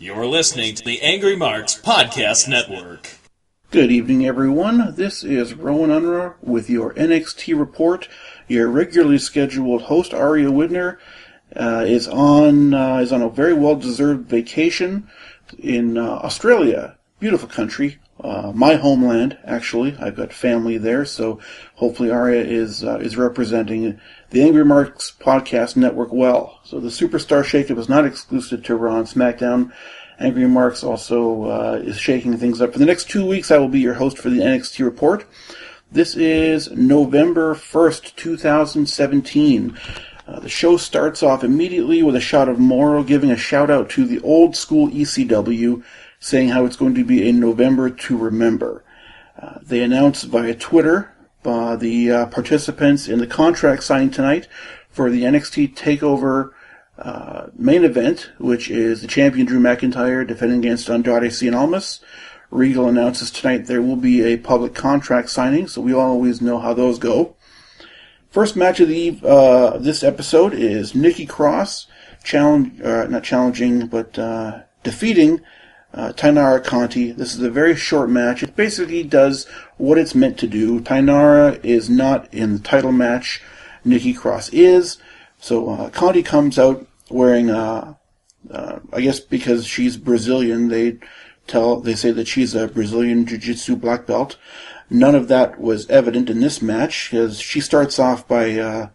You're listening to the Angry Marks Podcast Network. Good evening, everyone. This is Rohan with your NXT report. Your regularly scheduled host, Aria Widner, is on a very well-deserved vacation in Australia. Beautiful country. My homeland, actually. I've got family there, so hopefully Aria is representing the Angry Marks Podcast Network well. So the Superstar Shakeup is not exclusive to Raw and SmackDown. Angry Marks also is shaking things up. For the next 2 weeks, I will be your host for the NXT report. This is November 1st, 2017. The show starts off immediately with a shot of Morrow giving a shout-out to the old school ECW, saying how it's going to be a November to remember. They announced via Twitter the participants in the contract signing tonight for the NXT TakeOver main event, which is the champion Drew McIntyre defending against Andrade Cien Almas. Regal announces tonight there will be a public contract signing, so we always know how those go. First match of the this episode is Nikki Cross defeating Tainara Conti. This is a very short match. It basically does what it's meant to do. Tainara is not in the title match. Nikki Cross is. So Conti comes out wearing, I guess because she's Brazilian, they say that she's a Brazilian Jiu-Jitsu black belt. None of that was evident in this match, because she starts off by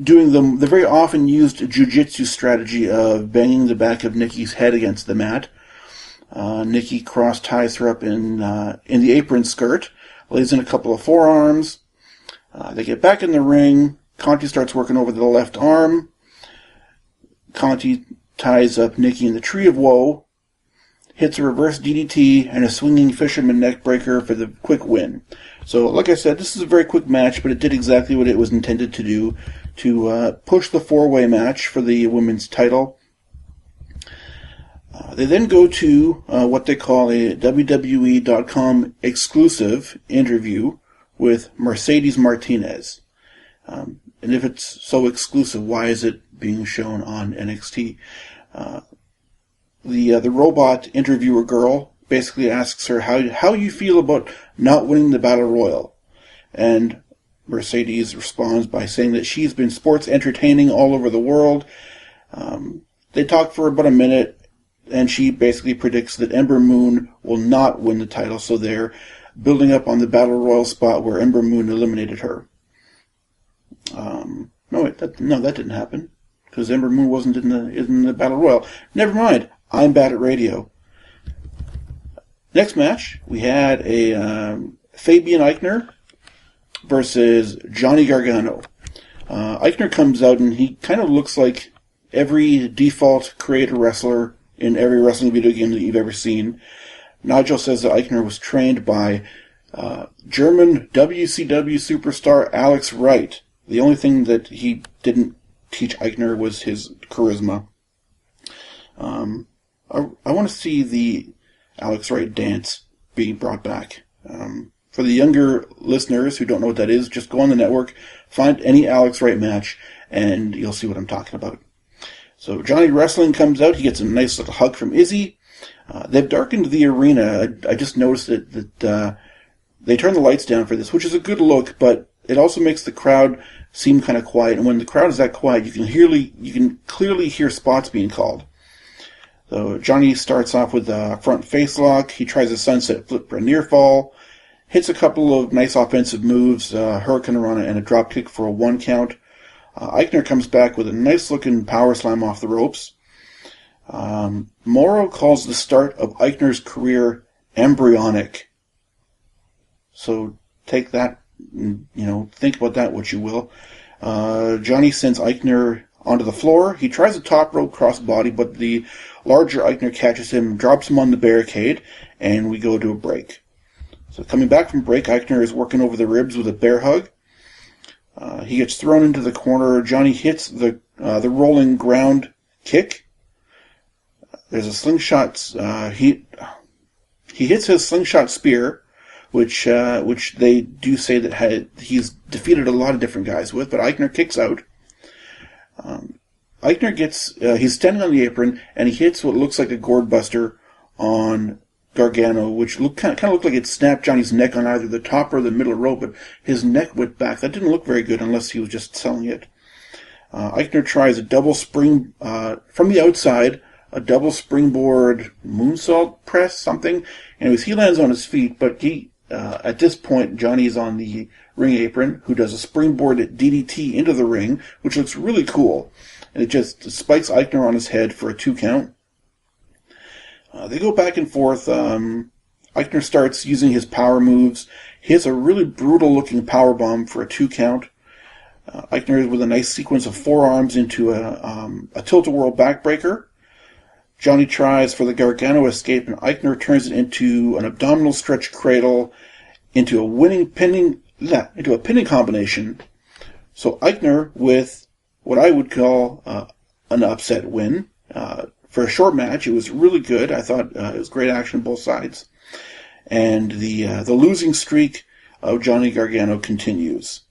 doing the very often used Jiu-Jitsu strategy of banging the back of Nikki's head against the mat. Nikki Cross ties her up in the apron skirt, lays in a couple of forearms. They get back in the ring. Conti starts working over the left arm. Conti ties up Nikki in the Tree of Woe, hits a reverse DDT and a swinging fisherman neckbreaker for the quick win. So, like I said, this is a very quick match, but it did exactly what it was intended to do, to push the four-way match for the women's title. They then go to what they call a WWE.com exclusive interview with Mercedes Martinez. And if it's so exclusive, why is it being shown on NXT? The robot interviewer girl basically asks her how you feel about not winning the Battle Royal. And Mercedes responds by saying that she's been sports entertaining all over the world. They talk for about a minute, and she basically predicts that Ember Moon will not win the title, so they're building up on the Battle Royal spot where Ember Moon eliminated her. That didn't happen, because Ember Moon wasn't in the Battle Royal. Never mind, I'm bad at radio. Next match, we had a Fabian Aichner versus Johnny Gargano. Aichner comes out and he kind of looks like every default creator wrestler in every wrestling video game that you've ever seen. Nigel says that Aichner was trained by German WCW superstar Alex Wright. The only thing that he didn't teach Aichner was his charisma. I want to see the Alex Wright dance being brought back. For the younger listeners who don't know what that is, just go on the network, find any Alex Wright match, and you'll see what I'm talking about. So Johnny Wrestling comes out. He gets a nice little hug from Izzy. They've darkened the arena. I just noticed that they turn the lights down for this, which is a good look, but it also makes the crowd seem kind of quiet. And when the crowd is that quiet, you can clearly hear spots being called. So Johnny starts off with a front face lock. He tries a sunset flip for a near fall. Hits a couple of nice offensive moves, Hurricane Rana and a drop kick for a 1 count. Aichner comes back with a nice looking power slam off the ropes. Morrow calls the start of Eichner's career embryonic. So take that, think about that what you will. Johnny sends Aichner onto the floor. He tries a top rope crossbody, but the larger Aichner catches him, drops him on the barricade, and we go to a break. So coming back from break, Aichner is working over the ribs with a bear hug. He gets thrown into the corner. Johnny hits the rolling ground kick. There's a slingshot. He hits his slingshot spear, which they do say that he's defeated a lot of different guys with. But Aichner kicks out. Eichner gets, he's standing on the apron, and he hits what looks like a gourd buster on Gargano, which kind of looked like it snapped Johnny's neck on either the top or the middle rope, but his neck went back. That didn't look very good unless he was just selling it. Eichner tries a double spring, from the outside, a double springboard moonsault press, something. Anyways, he lands on his feet, but at this point, Johnny's on the ring apron, who does a springboard DDT into the ring, which looks really cool. And it just spikes Eichner on his head for a 2 count. They go back and forth. Eichner starts using his power moves. He hits a really brutal-looking powerbomb for a 2 count. Eichner with a nice sequence of forearms into a tilt-a-whirl backbreaker. Johnny tries for the Gargano escape, and Eichner turns it into an abdominal stretch cradle, into a pinning combination. So Eichner with what I would call an upset win. For a short match, it was really good. I thought it was great action on both sides. And the losing streak of Johnny Gargano continues.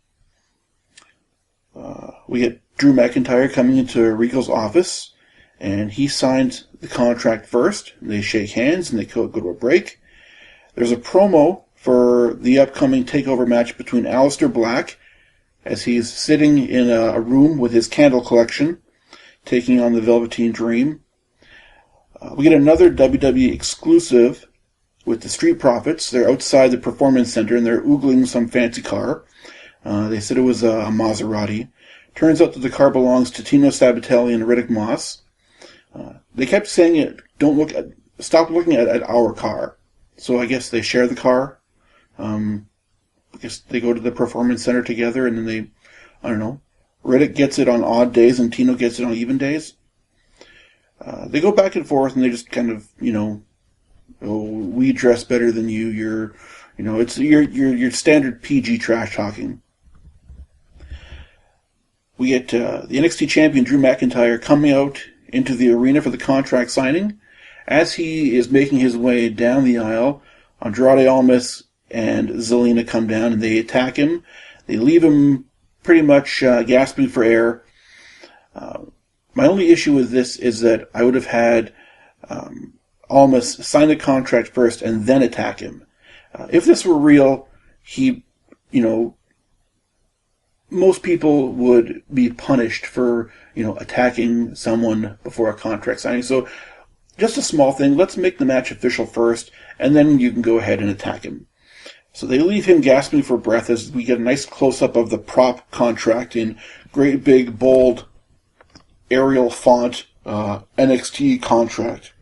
We get Drew McIntyre coming into Rico's office, and he signed the contract first. They shake hands, and they go to a break. There's a promo for the upcoming TakeOver match between Aleister Black, as he's sitting in a room with his candle collection, taking on the Velveteen Dream. We get another WWE exclusive with the Street Profits. They're outside the Performance Center, and they're oogling some fancy car. They said it was a Maserati. Turns out that the car belongs to Tino Sabatelli and Riddick Moss. They kept saying it, stop looking at our car. So I guess they share the car. I guess they go to the Performance Center together, and then Riddick gets it on odd days and Tino gets it on even days. They go back and forth, and they just kind of, we dress better than you. It's your standard PG trash talking. We get the NXT champion Drew McIntyre coming out into the arena for the contract signing. As he is making his way down the aisle, Andrade Almas and Zelina come down, and they attack him. They leave him pretty much gasping for air. My only issue with this is that I would have had Almas sign the contract first and then attack him. If this were real, most people would be punished for, attacking someone before a contract signing. So, just a small thing. Let's make the match official first, and then you can go ahead and attack him. So they leave him gasping for breath as we get a nice close-up of the prop contract in great big, bold, Arial font, NXT contract.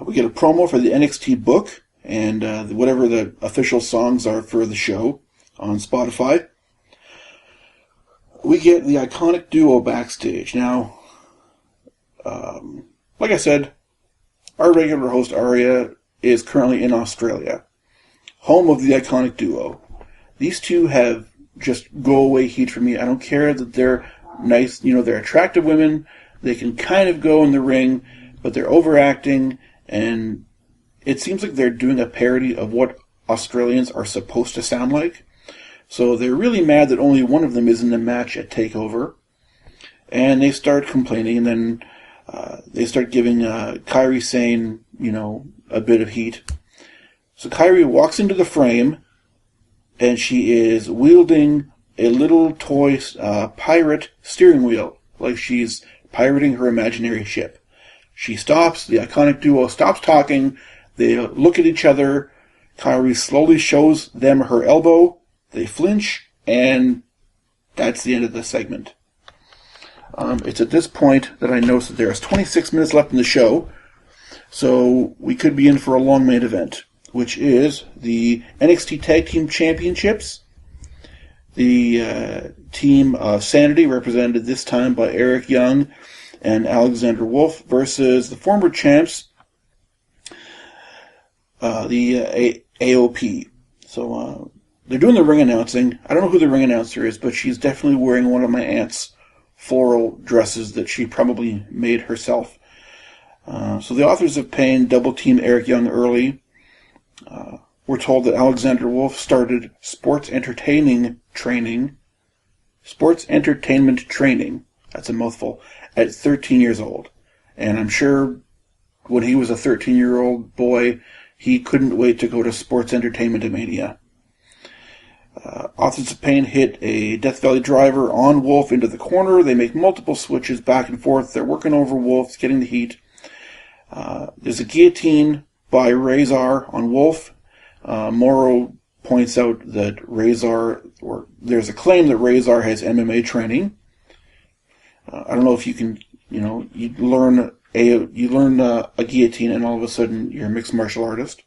We get a promo for the NXT book and whatever the official songs are for the show on Spotify. We get the iconic duo backstage. Now, like I said, our regular host Aria is currently in Australia, home of the iconic duo. These two have just go-away heat for me. I don't care that they're nice, they're attractive women. They can kind of go in the ring, but they're overacting, and it seems like they're doing a parody of what Australians are supposed to sound like. So they're really mad that only one of them is in the match at TakeOver. And they start complaining, and then they start giving Kairi Sane, a bit of heat. So Kairi walks into the frame, and she is wielding a little toy pirate steering wheel, like she's pirating her imaginary ship. She stops, the iconic duo stops talking, they look at each other, Kairi slowly shows them her elbow, they flinch, and that's the end of the segment. It's at this point that I notice that there is 26 minutes left in the show, so we could be in for a long main event, which is the NXT Tag Team Championships. The team of Sanity, represented this time by Eric Young and Alexander Wolf, versus the former champs, the AOP. So they're doing the ring announcing. I don't know who the ring announcer is, but she's definitely wearing one of my aunt's floral dresses that she probably made herself. So the Authors of Pain double-team Eric Young early. We're told that Alexander Wolf started sports entertaining training sports entertainment training. That's a mouthful. At 13 years old. And I'm sure when he was a 13-year-old boy, he couldn't wait to go to Sports Entertainment Mania. Authors of Pain hit a Death Valley driver on Wolf into the corner. They make multiple switches back and forth. They're working over Wolf, getting the heat. There's a guillotine by Razor on Wolf. Morrow points out that there's a claim that Razor has MMA training. I don't know if you can, you learn a guillotine and all of a sudden you're a mixed martial artist.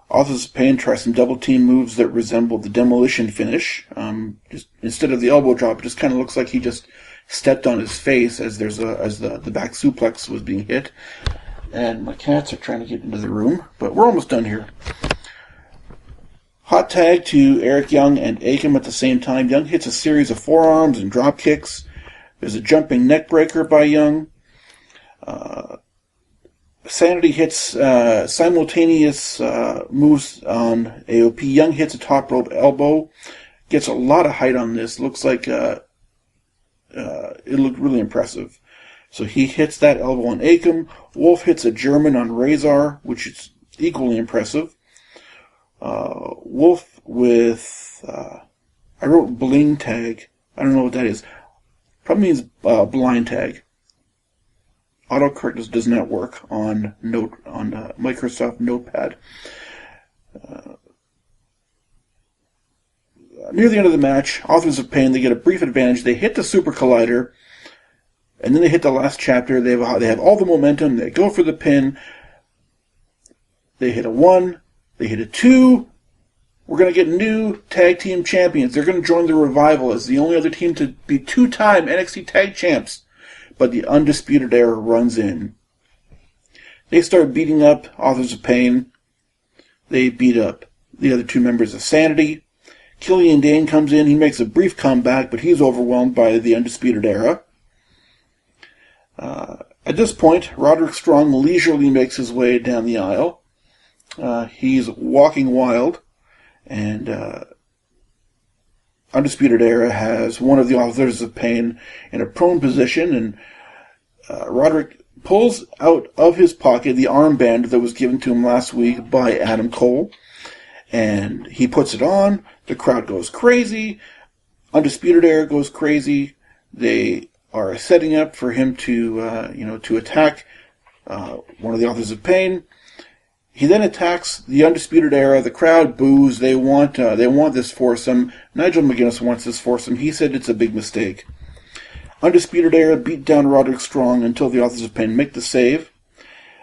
Authors of Pain try some double team moves that resemble the demolition finish. Just instead of the elbow drop, it just kind of looks like he just stepped on his face as the back suplex was being hit. And my cats are trying to get into the room, but we're almost done here. Hot tag to Eric Young and Akam at the same time. Young hits a series of forearms and drop kicks. There's a jumping neck breaker by Young. Sanity hits simultaneous moves on AOP. Young hits a top rope elbow. Gets a lot of height on this. Looks like it looked really impressive. So he hits that elbow on Akam. Wolf hits a German on Razor, which is equally impressive. Wolf with I wrote bling tag. I don't know what that is. Probably means blind tag. Autocorrect does not work on Microsoft Notepad. Near the end of the match, Authors of Pain, they get a brief advantage. They hit the Super Collider, and then they hit the last chapter. They have all the momentum. They go for the pin. They hit a 1. They hit a 2. We're going to get new tag team champions. They're going to join the Revival as the only other team to be 2-time NXT tag champs. But the Undisputed Era runs in. They start beating up Authors of Pain. They beat up the other two members of Sanity. Killian Dane comes in. He makes a brief comeback, but he's overwhelmed by the Undisputed Era. At this point, Roderick Strong leisurely makes his way down the aisle. He's walking wild, and Undisputed Era has one of the Authors of Pain in a prone position, and Roderick pulls out of his pocket the armband that was given to him last week by Adam Cole, and he puts it on. The crowd goes crazy. Undisputed Era goes crazy. They are setting up for him to attack one of the Authors of Pain. He then attacks the Undisputed Era. The crowd boos. They want this foursome. Nigel McGuinness wants this foursome. He said it's a big mistake. Undisputed Era beat down Roderick Strong until the Authors of Pain make the save.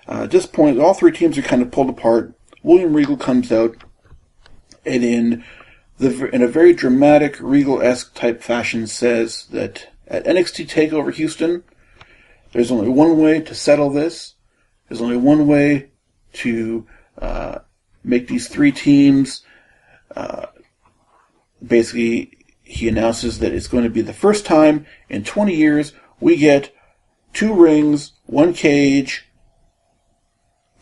At this point, all three teams are kind of pulled apart. William Regal comes out, and in a very dramatic, Regal-esque type fashion, says that at NXT TakeOver Houston, there's only one way to settle this. There's only one way to make these three teams. Basically, he announces that it's going to be the first time in 20 years we get 2 rings, 1 cage.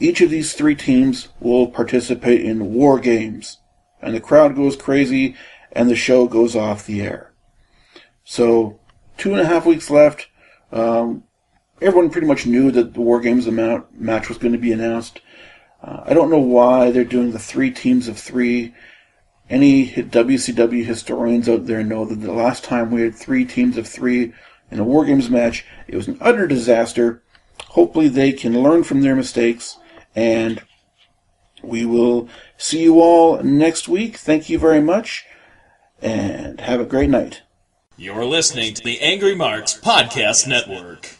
Each of these 3 teams will participate in War Games. And the crowd goes crazy, and the show goes off the air. So, 2.5 weeks left. Everyone pretty much knew that the War Games match was going to be announced. I don't know why they're doing the 3 teams of 3. Any WCW historians out there know that the last time we had 3 teams of 3 in a War Games match, it was an utter disaster. Hopefully they can learn from their mistakes, and we will see you all next week. Thank you very much, and have a great night. You're listening to the Angry Marks Podcast Network.